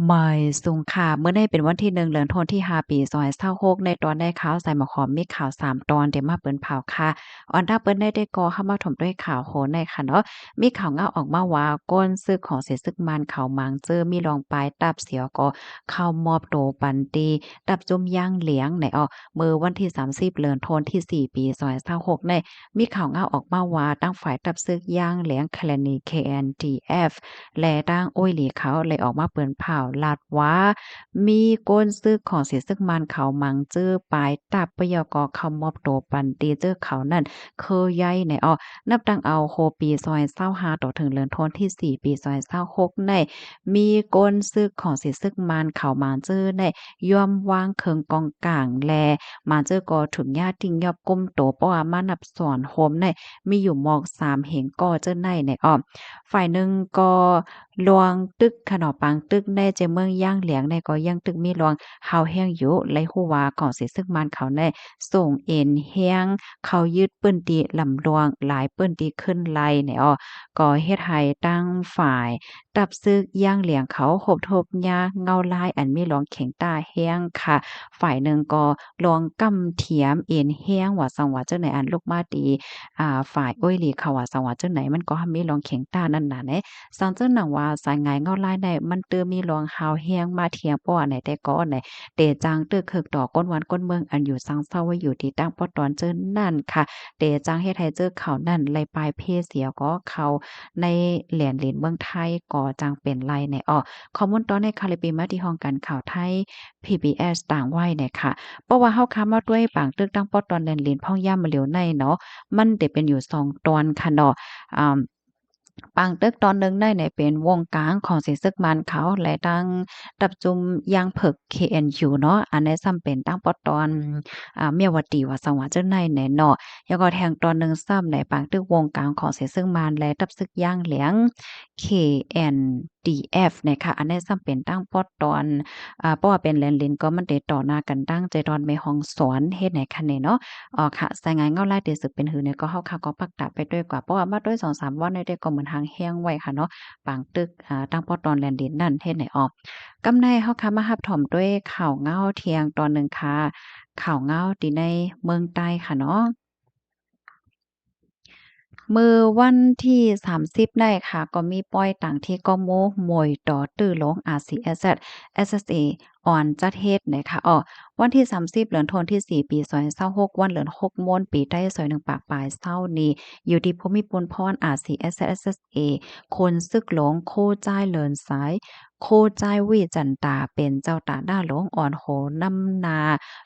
ไม่สูงค่ะเมื่อได้เป็นวันที่1เดือนธันวาคมที่5ปี2026ในตอนได้ข่าวใส่หมอขอมมีข่าว3ตอนเดี๋ยวมาเปิ้นเผาค่ะออนถ้าเปิ้นได้ก่อเข้ามาถมด้วยข่าวโหนในค่ะเนาะมีข่าวเงาออกมาว่าก้นซึกของเสซึกมันเขามังเจอมีรองปลายตับเสียวก็เข้ามอบโตปันตีตับจุ่มย่างเหลียงในมื้อวันที่30เดือนธันวาคมที่4ปี2026ในมีข่าวเงาออกมาว่าตั้งฝ่ายตับซึกย่างเหลียง Colony KNDF และตั้งโอ้ยหลีเขาเลยออกมาเปิ้นเผาลาดว่ามีก้นซึกของเสียซึกมันเขามังจื้อปลายตับปยกเข้ามอบโตปันตีเจอเขานั่นคือใหญ่ในนับตั้งเอาโคปี2025ต่อถึงเดือนธันวาคมที่4ปี2026ในมีก้นซึกของเสียซึกมันเขามังจื้อในย่อมวางเคิงกองกลางแลมาเจอก็ถึงญาติงยอบก้มโตเพราะว่ามานับสอนโฮมในมีอยู่หมอก3เหงก่อเจ้าในฝ่ายหนึ่งก็ลวงตึกขนอปังตึกในเจเมืองย่างเหลียงในก็ยังตึกมีลวงเฮาแห้งอยู่ไลฮู้ว่าของสิซึกมันเขาในส่งเอ็นแห้งเขายึดปื้นตีลำลวงหลายปื้นตีขึ้นไล่ในก็เฮ็ดให้ตั้งฝ่ายตับซึกย่างเหลียงเขาหบทบยาเงาลายอันมีหลวงแข็งตาแห้งค่ะฝ่ายหนึ่งก็ลวงกำเถียมเอ็นแห้งว่าสังว่าจังไหนอันลูกมาตีฝ่ายโอ้ยหลีเขาว่าสังว่าจังไหนมันก็มีหลวงแข็งตานั่นน่ะแหละ สังเจิ้นหนังว่าสายงายเงาลายในมันเตือมีหลวงฮาวเฮียงมาเทียงป้อไหนแต่ก็ไหนเตจางเตื้อเคิกดอกก้นวันก้นเมืองอันอยู่สังเศร้าไว้อยู่ที่ตั้งป้อตอนเจิ้นนั่นค่ะเตจางเฮ็ดให้เจอเขานั่นไลปลายเพเสียก็เขาในแหลนเหรียญเมืองไทยก็จังเป็นไรในข้อมูลตอนในคาลิปีมาที่ห้องการข่าวไทย PBS ต่างไว้เนี่ยค่ะเพราะว่าเฮาค้ามาด้วยปางตึกตั้งป้อตอนแหลนเหรียญพ่องย่ามมาเหลียวในเนาะมันได้เป็นอยู่2ตอนค่ะเนาะอ่า ปางตึกตอนหนึ่งได้เนี่ยเป็นวงกลางของสีซึกมันเขาและตั้งดับจุมยางเผิก KNU เนาะอันนี้ซ้ำเป็นตั้งปอตอนเมียวดีว่าสังหวะเจ้าในแหน่เนาะแล้วก็แทงตอนหนึ่งซ้ำในปางตึกวงกลางของสีซึกมันและดับซึกย่างเหลียง KNDF เนี่ยค่ะอันนี้ซ้ำเป็นตั้งปอตอนเพราะว่าเป็นแลนลินก็มันได้ต่อหน้ากันตั้งใจดอนแม่ฮ้องสอนเฮ็ดไหนคันนี้เนาะ ค่ะสายงานเงาลายเดสึกเป็นหือเนี่ยก็เฮาค่ะก็ปักตะไปด้วยกว่าเพราะว่ามาด้วย2-3วันเนี่ยได้ก็เหมือนหางแห้งไว้ค่ะเนาะปางตึกตั้งปอตอนแลนดินนั่นเฮ็ดไหนกำในเฮาค่ะมารับถมด้วยข่าวเงาเที่ยงตอนหนึ่งค่ะข่าวเงาที่ในเมืองใต้ค่ะเนาะ มื้อวันที่30ได้ค่ะก็มีปล่อยต่างที่ก็โมหมวยต่อตื้อหลง RCSS SSA ออนจัดเฮ็ดนะคะวันที่30เดือนธันวาคมที่4ปี2026วันเดือน6โมนปีใต้ซอย1ปากปลายเช้านี้อยู่ที่ภูมิพลพร RCSS SSA คนซึกหลงโคจ้ายเลินสายโคจ้ายวีจันตาเป็นเจ้าตาหน้าหลวงอ่อนโหนำนา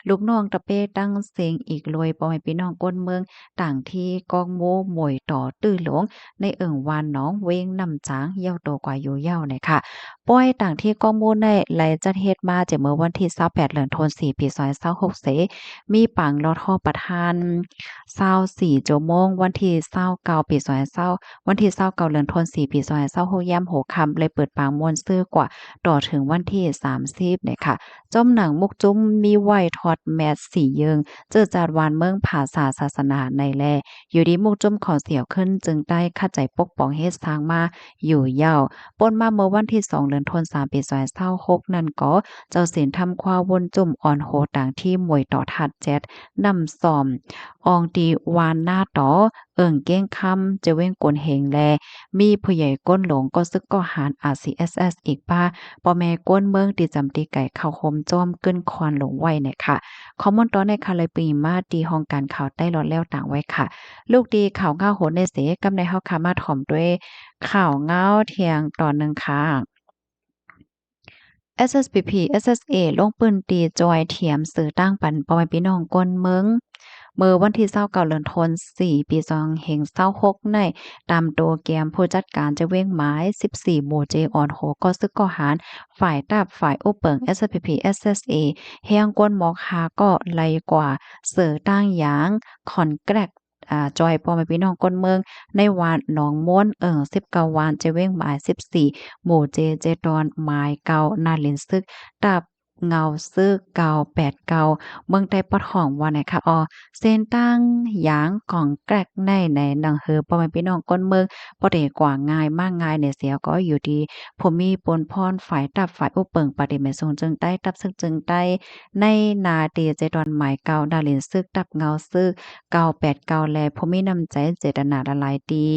ลูกน้องตะเป้ตั้งเสียงอีกรวยพ่อแม่พี่น้องก้นเมือง ต่างที่กองโมหมวยต่อตื้อหลงในเอิ่งวานน้องเวงนำจางเย้าโตกว่าอยู่เย้าเนี่ยค่ะป้อยต่างที่กองโมในไหลจัดเฮ็ดมาจากเมื่อวันที่28เดือนธันวาคมปี2026เสมีปังลอทอประธาน24ชั่วโมงวันที่29ปี2020วันที่29เดือนธันวาคมปี2026ยามโหค่ำเลยเปิดปางม่วนซื่อกว่าต่อถึงวันที่30เนี่ยค่ะจ้อมหนังมุกจุ้มมีไหวทอดแมสสีเยิง เจอจาดวานเมืองภาษาศาสนาในแลอยู่ดีมุกจุ่มขอเสียวขึ้นจึงได้เข้าใจปกป้องเฮ็ดสร้างมาอยู่ยาวป่นมาเมื่อวันที่2เดือนธันวาคมปี2026นั่นก็เจ้าศีลทำความวนจุ่มอ่อนโหต่างที่มวยต่อทัดแจ๊ดนำซ่อมอองตีวานหน้าต่อเอิ่งเก้งคำจะเว้งกวนเฮงแลมีผู้ใหญ่ก้นหลงก็ซึกก็หาร RCSS อีกป้าปอแม่ก้นเมืองตีจำตีไก่เข้าคมจ้อมกึ้นควานหลงไว้เนี่ยค่ะ คอมมอนตอนในคาเลยปีมาดีห้องการข่าวใต้หลอดแล้วต่างไว้ค่ะ ลูกดีข่าวเงาโหนในเสกำในเฮาคามาถ่อมด้วยข่าวเงาเที่ยงตอนหนึ่งค่ะ SSPP SSA ลงปืนตีจอยเถียมสื่อตั้งปันปอแม่พี่น้องก้นเมืองเมื่อวันที่29เดือนธันวาคม4ปี2526ในตามโตเกียมผู้จัดการจะเว้งหมาย14หมู่เจออนโหก็ซึกก็หารฝ่ายตาบฝ่ายอุเปิง SSPP SSA เฮียงกวนหมอกหาก็ไลกว่าเสือตั้งหยางคอนแกรกจอยพ่อแม่พี่น้องก้นเมืองในวานหนองม้วน19วานจะเว้งหมาย14หมู่เจเจดอนหมายเก่านาลินซึกตับ เงาซึกเกาแปดเกาเมืองใต้ปอดห้องว่าไหนคะเส้นตั้งหยางก่องแกรกในหนังหือพ่อแม่พี่น้องก้นเมืองบ่ได้กว่าง่ายมากง่ายเนี่ยเสียก็อยู่ดีผมมีปนพรฝ่ายตับฝ่ายอุเปิงปฏิเมทรงจึงใต้ตับซึกจึงใต้ในนาตีเจดอนหมายเก่าดาลินซึกตับเงาซึกเกาแปดเกาแลผมมีน้ำใจเจตนาละลายดี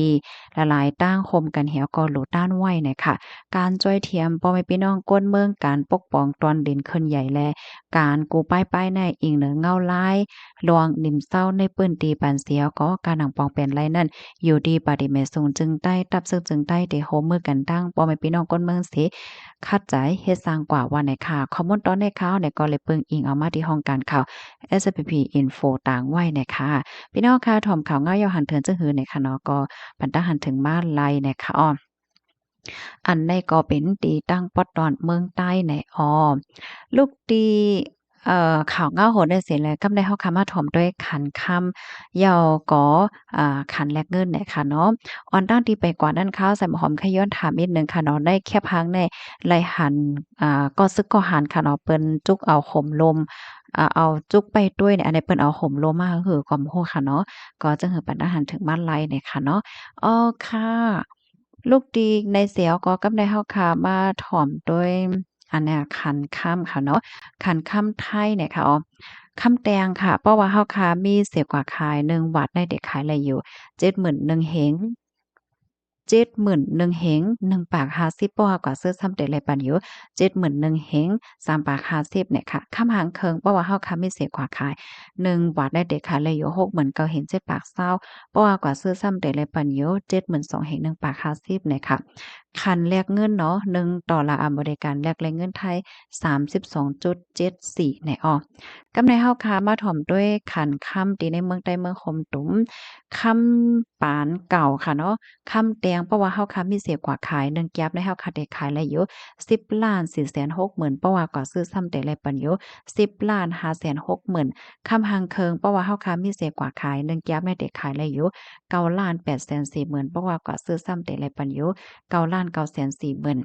ละลายตั้งคมกันเหี่ยวก็หลูต้านไว้เนี่ยค่ะ การจ้อยเทียมพ่อแม่พี่น้องก้นเมืองการปกป้องตอนดินขึ้นใหญ่แลการกูป้ายในอิงเหนือเงาลายลวงนิ่มเศร้าในปื้นตีปันเสียวก็การหนังปองเป็นไรนั่นอยู่ดีปฏิเมสูงจึงใต้ตับซึกจึงใต้เดโฮมือกันตั้งพ่อแม่พี่น้องก้นเมืองสิคัดใจเฮ็ดสร้างกว่าว่าในข่าวข้อมูลตอนในข่าวเนี่ยก็เลยเปิงอิงเอามาที่ห้องการข่าว SPP Info ต่างไว้นะคะพี่น้องค่ะถ่อมข่าวเงายาวหันเถินจึงหือในค่ะเนาะก็ปันตาหันถึงมาไลนะคะอันในก็เป็นตีตั้งปอดดอนเมืองใต้ในลูกตีข่าวเงาโหดได้เสียแล้วกำได้เฮาคำมาถ่อมด้วยขันคำยาวก็ขันแลกเงินเนี่ยค่ะเนาะออนตั้งที่ไปกว่านั้นข้าวใส่หอมขย้อนถามนิดนึงค่ะเนาะได้แค่พังในไลหันก็ซึกก็หันค่ะเนาะเปิ้นจุกเอาห่มลมเอาจุกไปด้วยเนี่ยอันนี้เปิ้นเอาห่มลมมาก็คือความโหค่ะเนาะก็จึงหือปันอาหารถึงบ้านไลเนี่ยค่ะเนาะอ้อค่ะ ลูกดีในเสียวก็กำได้เฮาค่ะมาถ่อมด้วยอันเนี้ยคันค่ำค่ะเนาะคันค่ำไทยเนี่ยค่ะค่ำแตงค่ะเพราะว่าเฮาค่ะมีเสียกว่าขาย1วัดในเด็กขายอะไรอยู่71,000เฮง 71,000เฮง1ปาก50เพราะว่ากว่าซื้อซ้ำเต็ดเลยปันอยู่71,000เฮง3ปาก50เนี่ยค่ะคำหางเคิงเพราะว่าเฮาค่ะมีเสียกว่าขาย1บาทได้เด็กขายเลยอยู่69,000เห็น7ปากเศร้าเพราะว่ากว่าซื้อซ้ำเต็ดเลยปันอยู่72,000เฮง1ปาก50เนี่ยค่ะคันแลกเงินเนาะ$1อเมริกันแลกเลยเงินไทย32.74เนี่ยกำในเฮาค่ะมาถ่อมด้วยขันค่ำที่ในเมืองใต้เมืองคมตุ๋มค่ำปานเก่าค่ะเนาะ คำแตงเพราะว่าเฮาค่ะมีเสียกว่าขาย1แก๊บในเฮาค่ะได้ขายแล้วอยู่10,460,000เพราะว่าก็ซื้อซ้ำแต่ไรปันอยู่10,560,000คำหังเคิงเพราะว่าเฮาค่ะมีเสียกว่าขาย1แก๊บในได้ขายแล้วอยู่9,840,000เพราะว่าก็ซื้อซ้ำแต่ไรปันอยู่9,940,000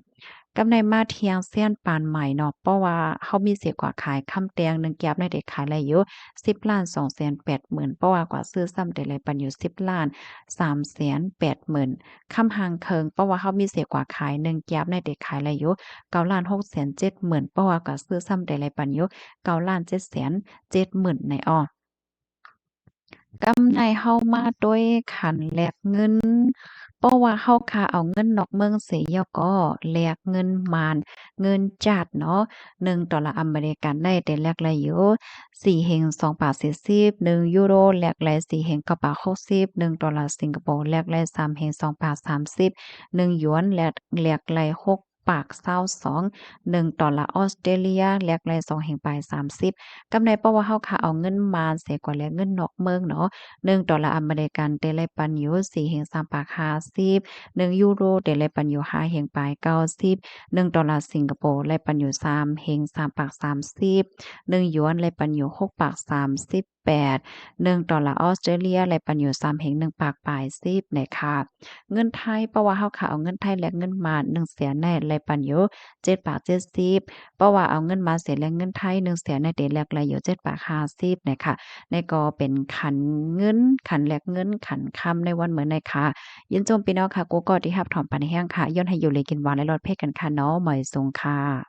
กำในมาเทียงเซียนปานใหม่เนาะเพราะว่าเฮามีเสียกว่าขายคำแตง1แก๊บในได้ขายแล้วอยู่10,280,000เพราะว่ากว่าซื้อซ้ำแต่ไรปันอยู่10,380,000คำหางเคิงเพราะว่าเขามีเสียกว่าขาย1แก๊บในเด็กขายไรอยู่9,670,000เพราะว่าก็ซื้อซ้ำได้ไรปันอยู่9,770,000ในกำไรเฮามาด้วยขันแลกเงินเพราะว่าเฮาค่าเอาเงินนอกเมืองเสียก็แลกเงินมานเงินจัดเนาะ$1อเมริกันได้แต่แลกได้อยู่4เฮง2บาท40 1ยูโรแลกได้4เฮง9บาท60$1สิงคโปร์แลกได้3เฮง2บาท30 1หยวนแลกได้6ปาก22 $1ออสเตรเลียแลกได้2เฮงปลาย30กำไรเพราะว่าเฮาค่ะเอาเงินมาเสียกว่าแลกเงินนอกเมืองเนาะ $1อเมริกันเตเลปันอยู่4เฮง3ปาก50 1ยูโรเตเลปันอยู่5เฮงปลาย90 $1สิงคโปร์แลปันอยู่3เฮง3ปาก30 1หยวนแลปันอยู่6ปาก38 $1ออสเตรเลียแลปันอยู่3เฮง1ปากปลาย10นะคะเงินไทยเพราะว่าเฮาค่ะเอาเงินไทยแลกเงินมา1แสนในแลปันอยู่7บาท70เพราะว่าเอาเงินมาเสียแลกเงินไทย1แสนในเดแลกไหลอยู่7บาท50นะคะในก็เป็นขันเงินขันแลกเงินขันคำในวันเหมือนในค่ะยินจมพี่น้องค่ะกูก็ที่รับถอมปานแห้งค่ะย้อนให้อยู่เลยกินหวานและรสเพศกันค่ะเนาะหมอยทรงค่ะ